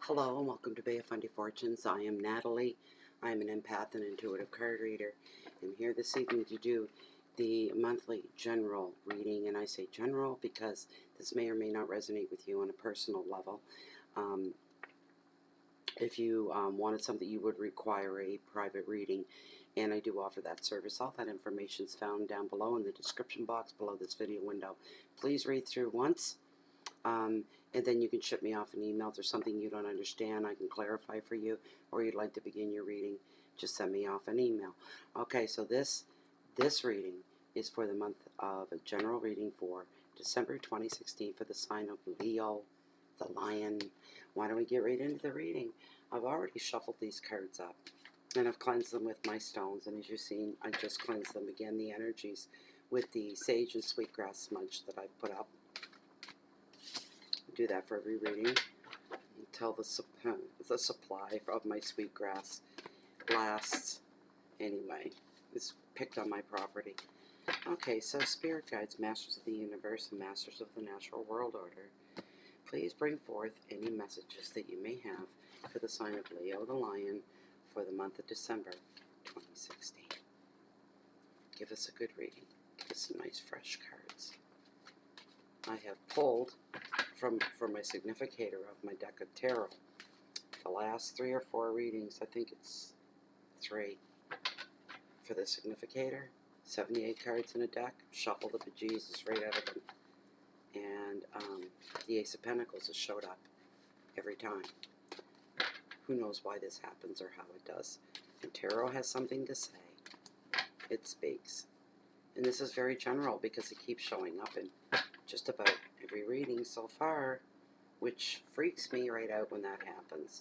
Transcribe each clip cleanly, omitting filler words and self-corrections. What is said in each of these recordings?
Hello and welcome to Bay of Fundy Fortunes. I am Natalie. I am an empath and intuitive card reader. I'm here this evening to do the monthly general reading, and I say general because this may or may not resonate with you on a personal level. If you wanted something, you would require a private reading, and I do offer that service. All that information is found down below in the description box below this video window. Please read through once. And then you can ship me off an email. If there's something you don't understand, I can clarify for you, or you'd like to begin your reading, just send me off an email. Okay, so this reading is for the month of a general reading for December 2016 for the sign of Leo, the lion. Why don't we get right into the reading? I've already shuffled these cards up, and I've cleansed them with my stones, and as you've seen, I just cleansed them again, the energies, with the sage and sweetgrass smudge that I've put up. Do that for every reading until the supply of my sweetgrass lasts. Anyway, it's picked on my property. Okay, so spirit guides, masters of the universe, and masters of the natural world order, please bring forth any messages that you may have for the sign of Leo the lion for the month of December 2016. Give us a good reading. Give us some nice fresh cards. I have pulled from my significator of my deck of tarot the last 3 or 4 readings. I think it's 3 for the significator. 78 cards in a deck. Shuffle the bejesus right out of them, and the Ace of Pentacles has showed up every time. Who knows why this happens or how it does? And tarot has something to say. It speaks, and this is very general because it keeps showing up in just about every reading so far, which freaks me right out when that happens.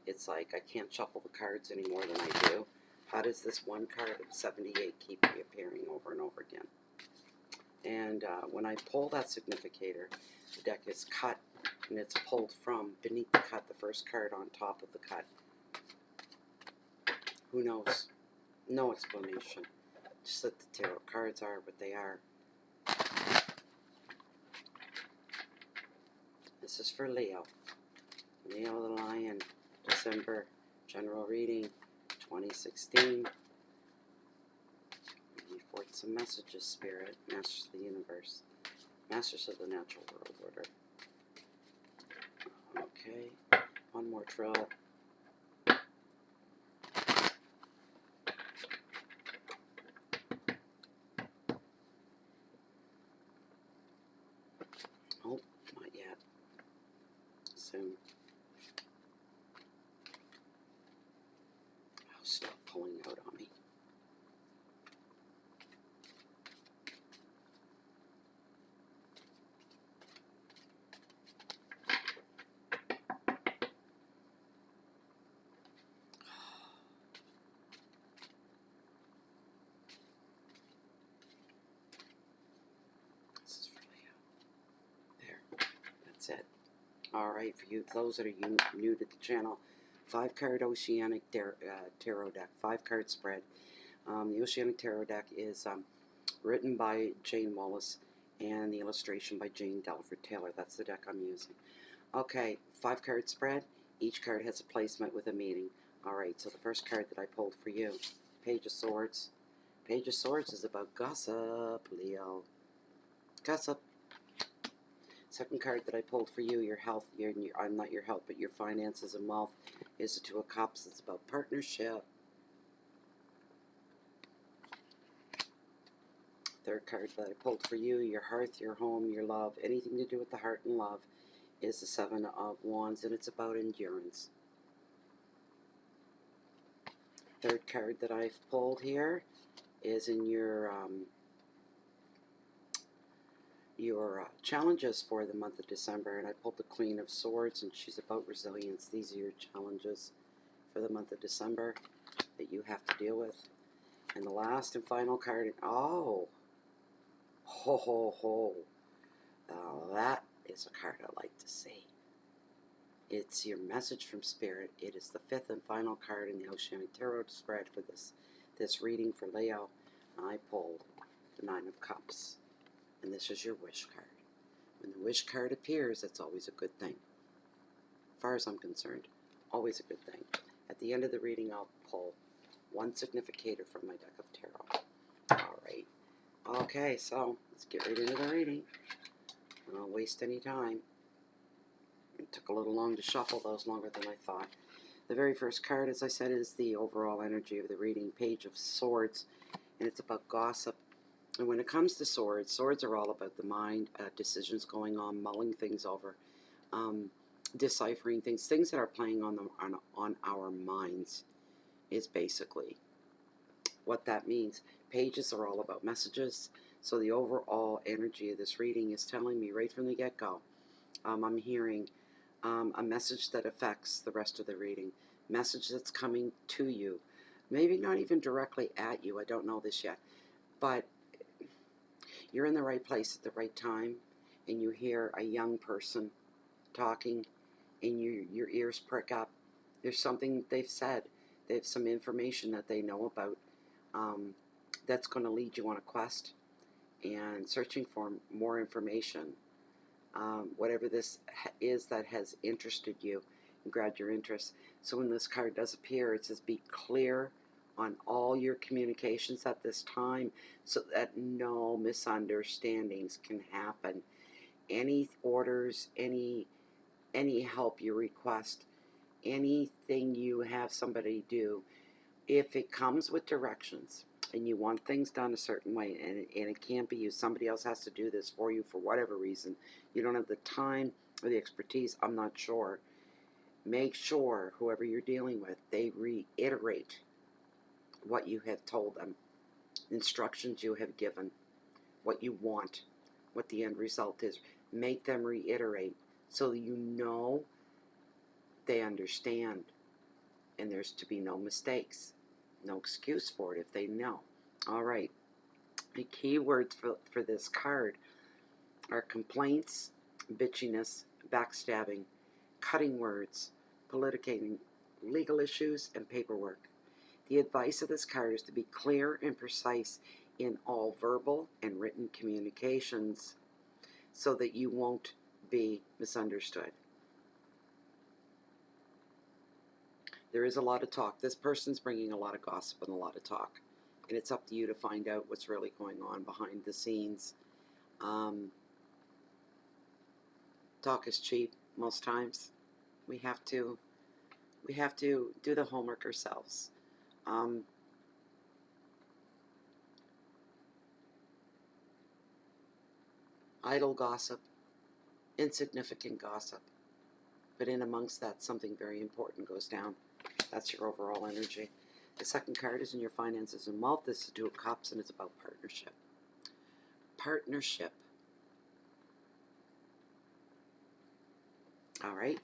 It's like I can't shuffle the cards any more than I do. How does this one card of 78 keep reappearing over and over again? And when I pull that significator, the deck is cut, and it's pulled from beneath the cut, the first card on top of the cut. Who knows? No explanation. Just that the tarot cards are what they are. This is for Leo. Leo the lion, December general reading 2016. Bring me forth some messages, spirit, masters of the universe, masters of the natural world order. Okay, one more trill. Oh, not yet. Soon. Oh, stop pulling out on me. This is for Leo. There. That's it. Alright, for you, those that are new to the channel, 5-card Oceanic Tarot deck, 5-card spread. The Oceanic Tarot deck is written by Jane Wallace, and the illustration by Jane Delford Taylor. That's the deck I'm using. Okay, 5-card spread. Each card has a placement with a meaning. Alright, so the first card that I pulled for you, Page of Swords. Page of Swords is about gossip, Leo. Gossip. Second card that I pulled for you, your health, not your health, but your finances and wealth, is the Two of Cups. It's about partnership. Third card that I pulled for you, your hearth, your home, your love, anything to do with the heart and love, is the Seven of Wands, and it's about endurance. Third card that I've pulled here is in your challenges for the month of December, and I pulled the Queen of Swords, and she's about resilience. These are your challenges for the month of December that you have to deal with. And the last and final card, oh, ho ho ho, that is a card I like to see. It's your message from Spirit. It is the 5th and final card in the Oceanic Tarot spread for this reading for Leo. I pulled the 9 of Cups. And this is your wish card. When the wish card appears, that's always a good thing. far as I'm concerned, always a good thing. At the end of the reading, I'll pull one significator from my deck of tarot. All right. Okay, so let's get right into the reading. I don't waste any time. It took a little long to shuffle those, longer than I thought. The very first card, as I said, is the overall energy of the reading, Page of Swords, and it's about gossip. And when it comes to swords, swords are all about the mind, decisions going on, mulling things over, deciphering things that are playing on our minds is basically what that means. Pages are all about messages, so the overall energy of this reading is telling me right from the get-go, I'm hearing a message that affects the rest of the reading, message that's coming to you, maybe not even directly at you, I don't know this yet, but you're in the right place at the right time, and you hear a young person talking, and your ears prick up. There's something they've said. They have some information that they know about that's going to lead you on a quest and searching for more information. Whatever this is that has interested you and grabbed your interest. So when this card does appear, it says be clear on all your communications at this time so that no misunderstandings can happen. Any orders, any help you request, anything you have somebody do, if it comes with directions and you want things done a certain way, and it can't be you, somebody else has to do this for you for whatever reason, you don't have the time or the expertise, I'm not sure, make sure whoever you're dealing with, they reiterate what you have told them, instructions you have given, what you want, what the end result is. Make them reiterate so you know they understand, and there's to be no mistakes, no excuse for it if they know. All right. The key words for this card are complaints, bitchiness, backstabbing, cutting words, politicating, legal issues, and paperwork. The advice of this card is to be clear and precise in all verbal and written communications so that you won't be misunderstood. There is a lot of talk. This person's bringing a lot of gossip and a lot of talk. And it's up to you to find out what's really going on behind the scenes. Talk is cheap most times. We have to do the homework ourselves. Idle gossip, insignificant gossip. But in amongst that, something very important goes down. That's your overall energy. The second card is in your finances and wealth. This is Two of Cups, and it's about partnership. Partnership. All right.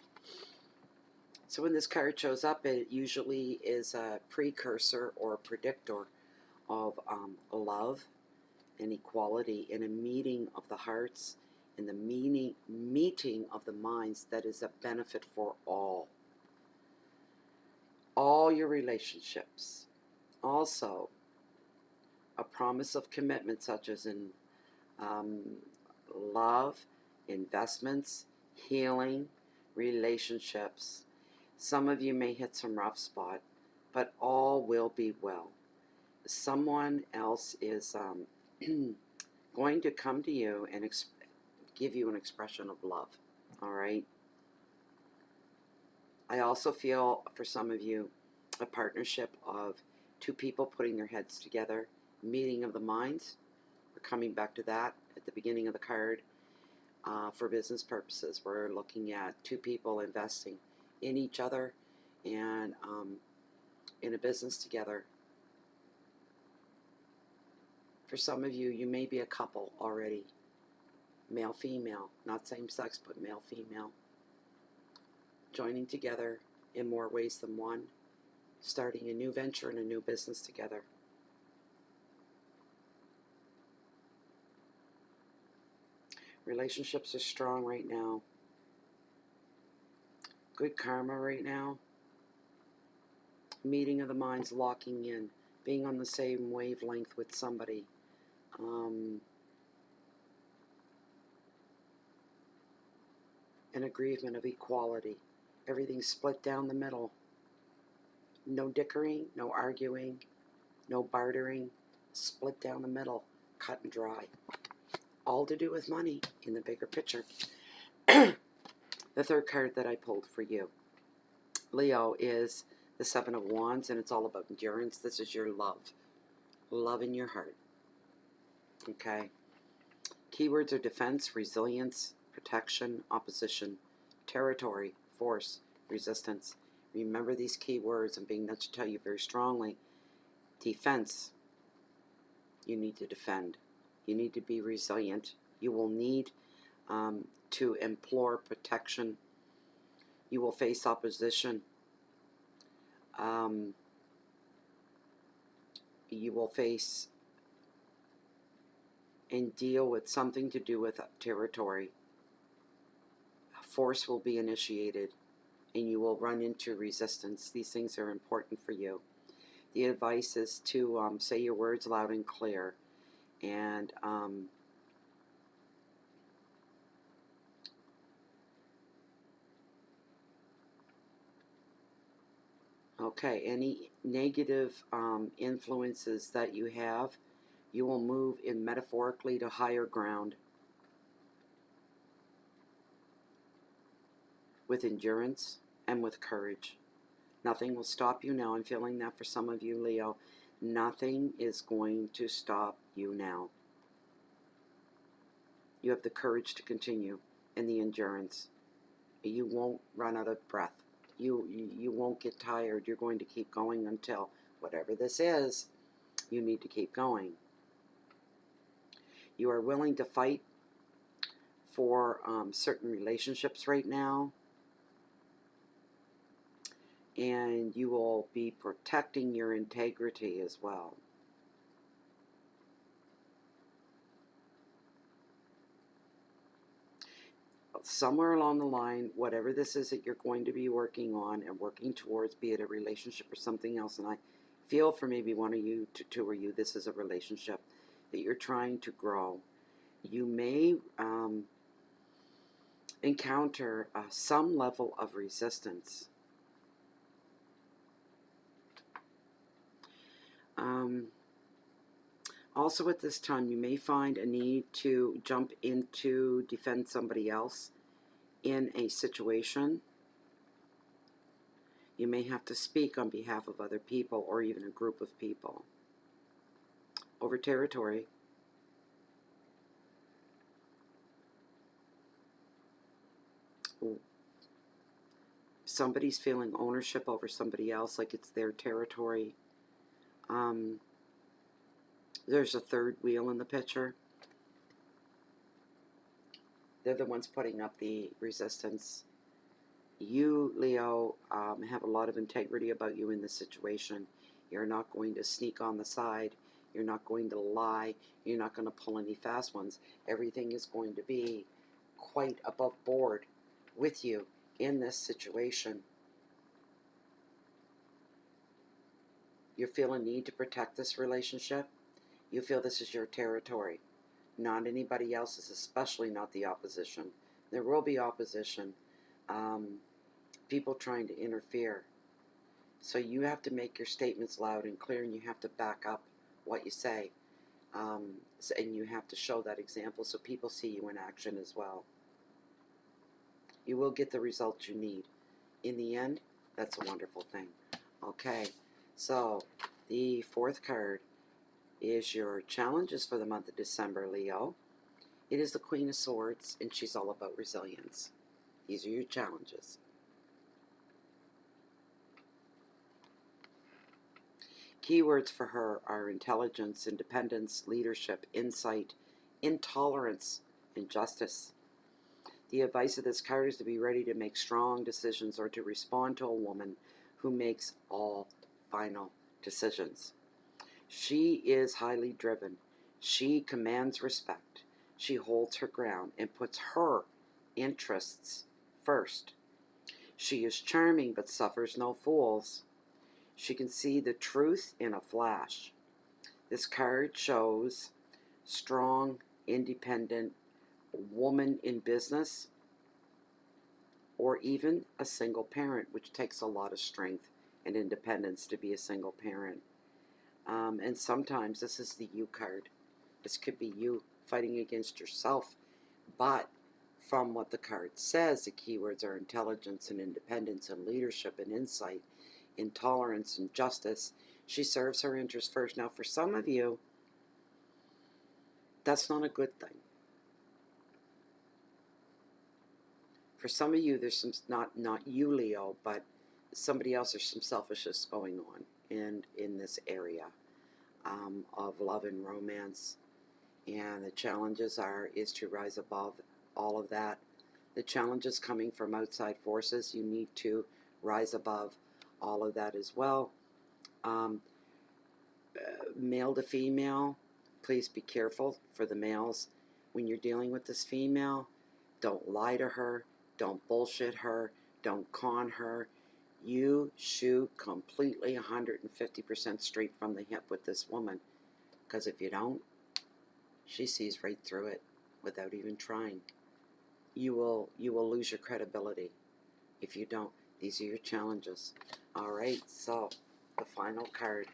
So when this card shows up, it usually is a precursor or a predictor of love and equality in a meeting of the hearts, in the meeting of the minds that is a benefit for all your relationships. Also, a promise of commitment, such as in love, investments, healing, relationships. Some of you may hit some rough spot, but all will be well. Someone else is going to come to you and give you an expression of love. All right. I also feel for some of you a partnership of two people putting their heads together, meeting of the minds. We're coming back to that at the beginning of the card. For business purposes, we're looking at two people investing in each other and in a business together. For some of you, you may be a couple already, male-female, not same-sex, but male-female, joining together in more ways than one, starting a new venture and a new business together. Relationships are strong right now. Good karma right now. Meeting of the minds, locking in, being on the same wavelength with somebody. An agreement of equality. Everything's split down the middle. No dickering, no arguing, no bartering. Split down the middle, cut and dry. All to do with money in the bigger picture. The third card that I pulled for you, Leo, is the Seven of Wands, and it's all about endurance. This is your love. Love in your heart. Okay. Keywords are defense, resilience, protection, opposition, territory, force, resistance. Remember these keywords. I'm being nudged to tell you very strongly. Defense. You need to defend. You need to be resilient. You will need to implore protection. You will face opposition. You will face and deal with something to do with territory. Force will be initiated, and you will run into resistance. These things are important for you. The advice is to say your words loud and clear, and okay, any negative influences that you have, you will move in metaphorically to higher ground with endurance and with courage. Nothing will stop you now. I'm feeling that for some of you, Leo. Nothing is going to stop you now. You have the courage to continue and the endurance. You won't run out of breath. You won't get tired. You're going to keep going until whatever this is, you need to keep going. You are willing to fight for certain relationships right now. And you will be protecting your integrity as well. Somewhere along the line, whatever this is that you're going to be working on and working towards, be it a relationship or something else, and I feel for maybe one of you, two of you, this is a relationship that you're trying to grow. You may encounter some level of resistance. Also at this time, you may find a need to jump into defend somebody else in a situation. You may have to speak on behalf of other people or even a group of people over territory. Somebody's feeling ownership over somebody else, like it's their territory. There's a third wheel in the picture. They're the ones putting up the resistance. You, Leo, have a lot of integrity about you in this situation. You're not going to sneak on the side. You're not going to lie. You're not going to pull any fast ones. Everything is going to be quite above board with you in this situation. You feel a need to protect this relationship. You feel this is your territory, not anybody else's, especially not the opposition. There will be opposition, people trying to interfere. So you have to make your statements loud and clear, and you have to back up what you say. And you have to show that example so people see you in action as well. You will get the results you need. In the end, that's a wonderful thing. Okay, so the fourth card is your challenges for the month of December, Leo. It is the Queen of Swords, and she's all about resilience. These are your challenges. Keywords for her are intelligence, independence, leadership, insight, intolerance, and justice. The advice of this card is to be ready to make strong decisions or to respond to a woman who makes all final decisions. She is highly driven. She commands respect. She holds her ground and puts her interests first. She is charming but suffers no fools. She can see the truth in a flash. This card shows strong, independent woman in business or even a single parent, which takes a lot of strength and independence to be a single parent. And sometimes this is the you card. This could be you fighting against yourself, but from what the card says, the keywords are intelligence and independence and leadership and insight, intolerance and justice. She serves her interests first. Now, for some of you, that's not a good thing. For some of you, there's some, not you, Leo, but somebody else, there's some selfishness going on in this area of love and romance. And the challenges is to rise above all of that. The challenges coming from outside forces, you need to rise above all of that as well. Male to female, please be careful for the males. When you're dealing with this female, don't lie to her, don't bullshit her, don't con her. You shoot completely 150% straight from the hip with this woman, because if you don't, she sees right through it without even trying. You will lose your credibility if you don't. These are your challenges. All right, so the final card.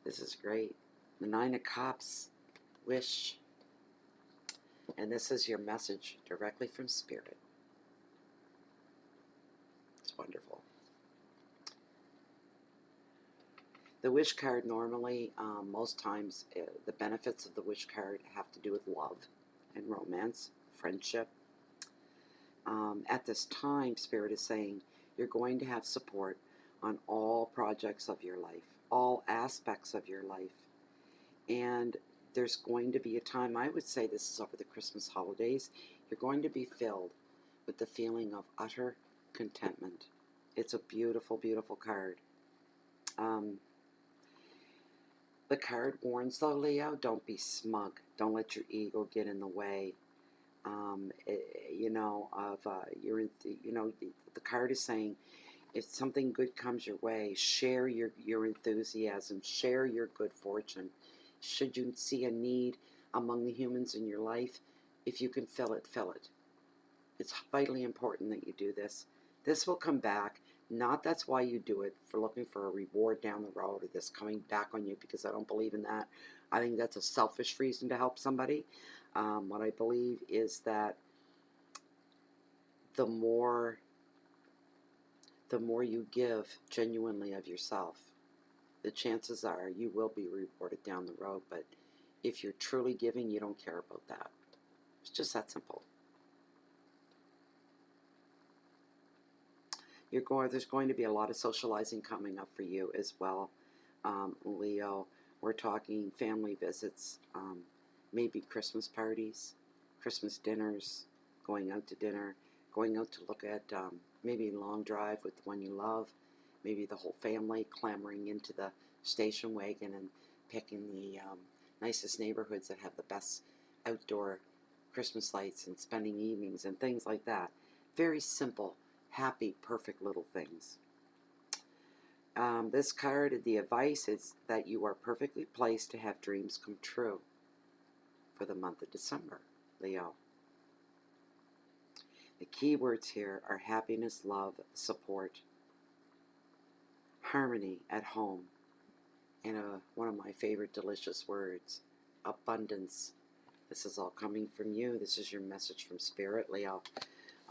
This is great. The Nine of Cups, wish. And this is your message directly from Spirit. It's wonderful. The wish card normally, most times, the benefits of the wish card have to do with love and romance, friendship. At this time, Spirit is saying you're going to have support on all projects of your life, all aspects of your life. And there's going to be a time, I would say this is over the Christmas holidays, you're going to be filled with the feeling of utter contentment. It's a beautiful, beautiful card. The card warns, though, Leo, don't be smug. Don't let your ego get in the way. The card is saying, if something good comes your way, share your enthusiasm, share your good fortune. Should you see a need among the humans in your life, if you can fill it, fill it. It's vitally important that you do this. This will come back. Not that's why you do it, for looking for a reward down the road, or this coming back on you, because I don't believe in that. I think that's a selfish reason to help somebody. What I believe is that the more you give genuinely of yourself, the chances are you will be rewarded down the road. But if you're truly giving, you don't care about that. It's just that simple. There's going to be a lot of socializing coming up for you as well, Leo. We're talking family visits, maybe Christmas parties, Christmas dinners, going out to dinner, going out to look at maybe a long drive with the one you love, maybe the whole family clamoring into the station wagon and picking the nicest neighborhoods that have the best outdoor Christmas lights and spending evenings and things like that. Very simple, happy, perfect little things. This card, the advice is that you are perfectly placed to have dreams come true for the month of December, Leo. The key words here are happiness, love, support, harmony at home, and one of my favorite delicious words, abundance. This is all coming from you. This is your message from Spirit, Leo.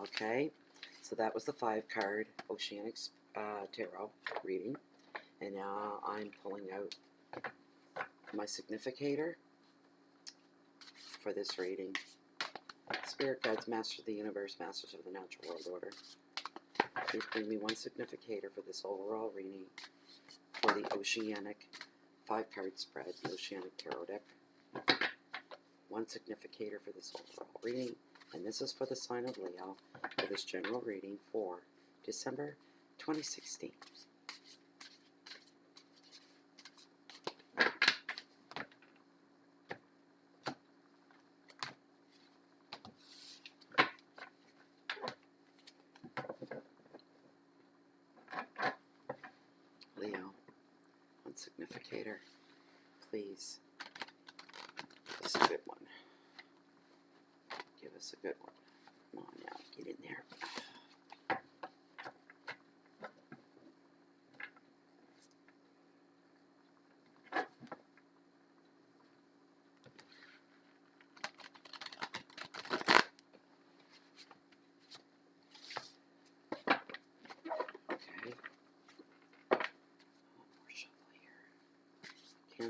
Okay, so that was the 5-card Oceanic Tarot reading. And now I'm pulling out my significator for this reading. Spirit guides, Masters of the Universe, Masters of the Natural World Order. Please bring me one significator for this overall reading for the Oceanic 5-card spread, the Oceanic Tarot deck. One significator for this overall reading. And this is for the sign of Leo for this general reading for December 2016. Leo, one significator, please. This is a good one. Give us a good one. Come on now, get in there.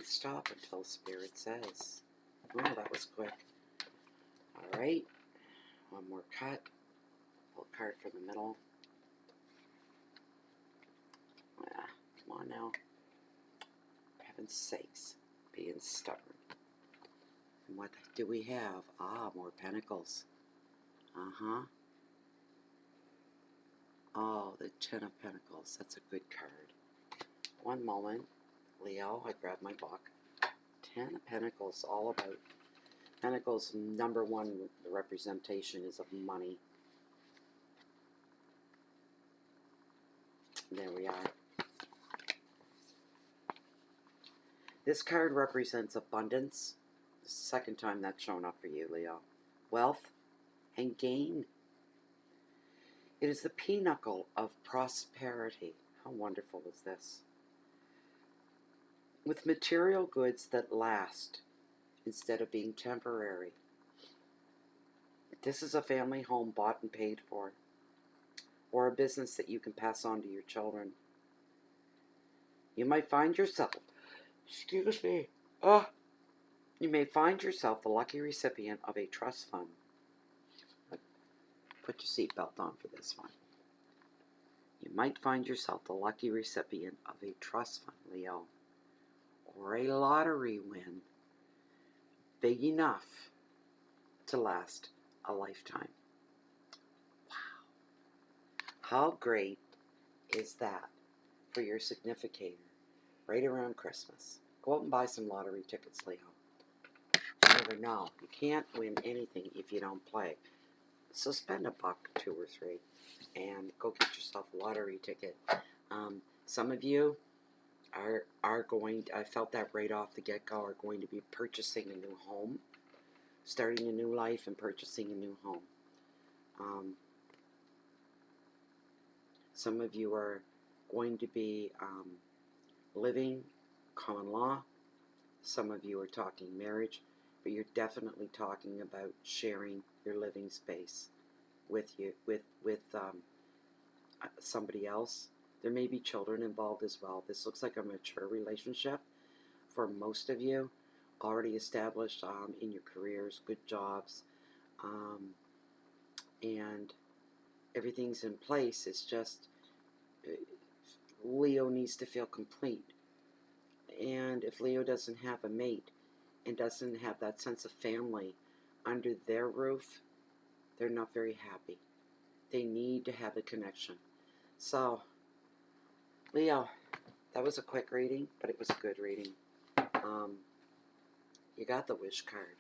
stop until Spirit says. Oh, that was quick. All right. One more cut. Pull a card from the middle. Ah, come on now. For heaven's sakes. Being stubborn. And what do we have? Ah, more pentacles. Uh-huh. Oh, the Ten of Pentacles. That's a good card. One moment. Leo, I grabbed my book. Ten of Pentacles, all about Pentacles. Number one, the representation is of money. There we are. This card represents abundance. The second time that's shown up for you, Leo. Wealth and gain. It is the pinnacle of prosperity. How wonderful is this? With material goods that last instead of being temporary. This is a family home bought and paid for, or a business that you can pass on to your children. You might find yourself, you may find yourself the lucky recipient of a trust fund. Put your seatbelt on for this one. You might find yourself the lucky recipient of a trust fund, Leo, or a lottery win big enough to last a lifetime. Wow. How great is that for your significator right around Christmas? Go out and buy some lottery tickets, Leo. You never know. You can't win anything if you don't play. So spend $1, $2 or $3, and go get yourself a lottery ticket. Some of you are going, I felt that right off the get-go, are going to be purchasing a new home, starting a new life and purchasing a new home. Some of you are going to be living common law. Some of you are talking marriage, but you're definitely talking about sharing your living space with somebody else. There may be children involved as well. This looks like a mature relationship for most of you, already established in your careers, good jobs, and everything's in place. It's just Leo needs to feel complete. And if Leo doesn't have a mate and doesn't have that sense of family under their roof, they're not very happy. They need to have a connection. So, Leo, that was a quick reading, but it was a good reading. You got the wish card.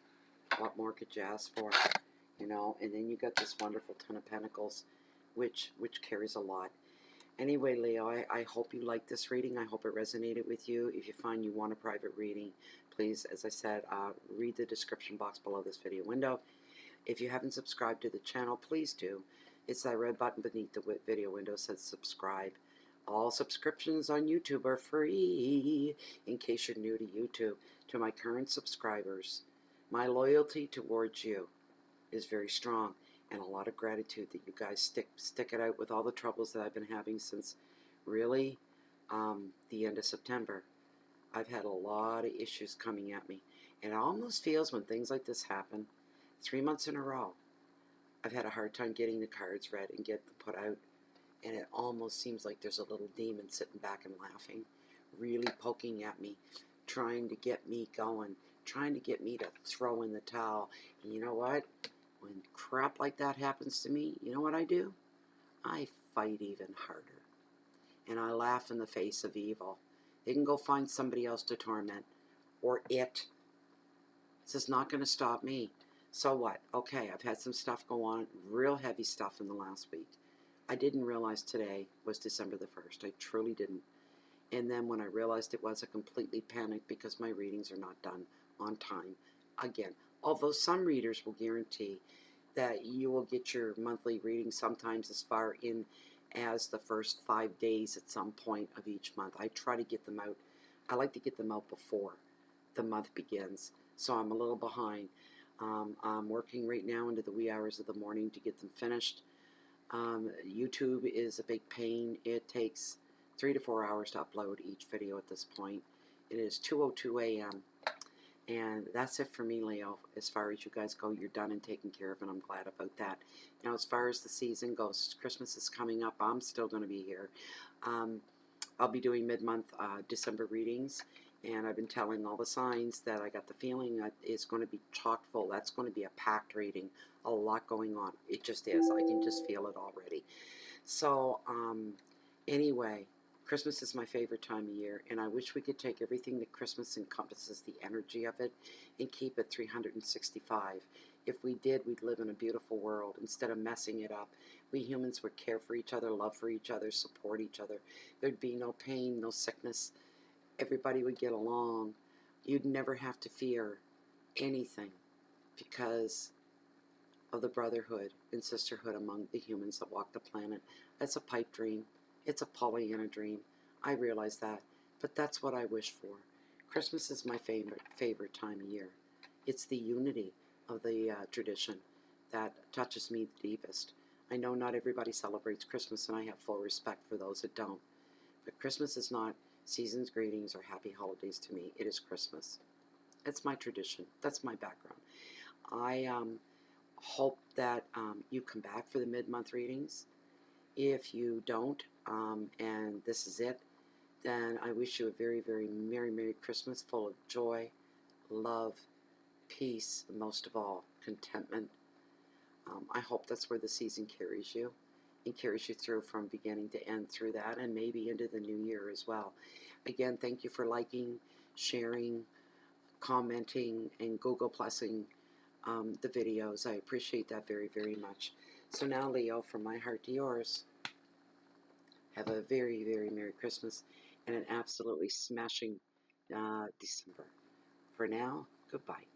What more could you ask for? You know, and then you got this wonderful Ten of Pentacles, which carries a lot. Anyway, Leo, I hope you liked this reading. I hope it resonated with you. If you find you want a private reading, please, as I said, read the description box below this video window. If you haven't subscribed to the channel, please do. It's that red button beneath the video window that says subscribe. All subscriptions on YouTube are free, in case you're new to YouTube. To my current subscribers, my loyalty towards you is very strong, and a lot of gratitude that you guys stick it out with all the troubles that I've been having since really the end of September. I've had a lot of issues coming at me, and it almost feels when things like this happen, 3 months in a row, I've had a hard time getting the cards read and get them put out, and it almost seems like there's a little demon sitting back and laughing, really poking at me, trying to get me going, trying to get me to throw in the towel. And you know what? When crap like that happens to me, you know what I do? I fight even harder. And I laugh in the face of evil. They can go find somebody else to torment. Or it. This is not going to stop me. So what? Okay, I've had some stuff go on. Real heavy stuff in the last week. I didn't realize today was December the 1st. I truly didn't. And then when I realized it was, I completely panicked because my readings are not done on time. Again, although some readers will guarantee that you will get your monthly reading sometimes as far in as the first 5 days at some point of each month. I try to get them out. I like to get them out before the month begins, so I'm a little behind. I'm working right now into the wee hours of the morning to get them finished. YouTube is a big pain. It takes 3 to 4 hours to upload each video at this point. It is 2:02 a.m. And that's it for me, Leo. As far as you guys go, you're done and taken care of, and I'm glad about that. Now, as far as the season goes, Christmas is coming up. I'm still going to be here. Um, I'll be doing mid-month December readings, and I've been telling all the signs that I got the feeling that it's going to be chock full. That's going to be a packed reading. A lot going on. It just is. I can just feel it already. So, anyway, Christmas is my favorite time of year, and I wish we could take everything that Christmas encompasses, the energy of it, and keep it 365. If we did, we'd live in a beautiful world instead of messing it up. We humans would care for each other, love for each other, support each other. There'd be no pain, no sickness. Everybody would get along. You'd never have to fear anything because of the brotherhood and sisterhood among the humans that walk the planet. That's a pipe dream. It's a Pollyanna dream. I realize that. But that's what I wish for. Christmas is my favorite time of year. It's the unity of the tradition that touches me the deepest. I know not everybody celebrates Christmas, and I have full respect for those that don't. But Christmas is not season's greetings or happy holidays to me. It is Christmas. It's my tradition. That's my background. I hope that you come back for the mid-month readings. If you don't, and this is it, then I wish you a very, very Merry Christmas full of joy, love, peace, and most of all, contentment. I hope that's where the season carries you and carries you through from beginning to end through that, and maybe into the new year as well. Again, thank you for liking, sharing, commenting, and Google Plusing the videos. I appreciate that very, very much. So now, Leo, from my heart to yours, have a very, very Merry Christmas and an absolutely smashing December. For now, goodbye.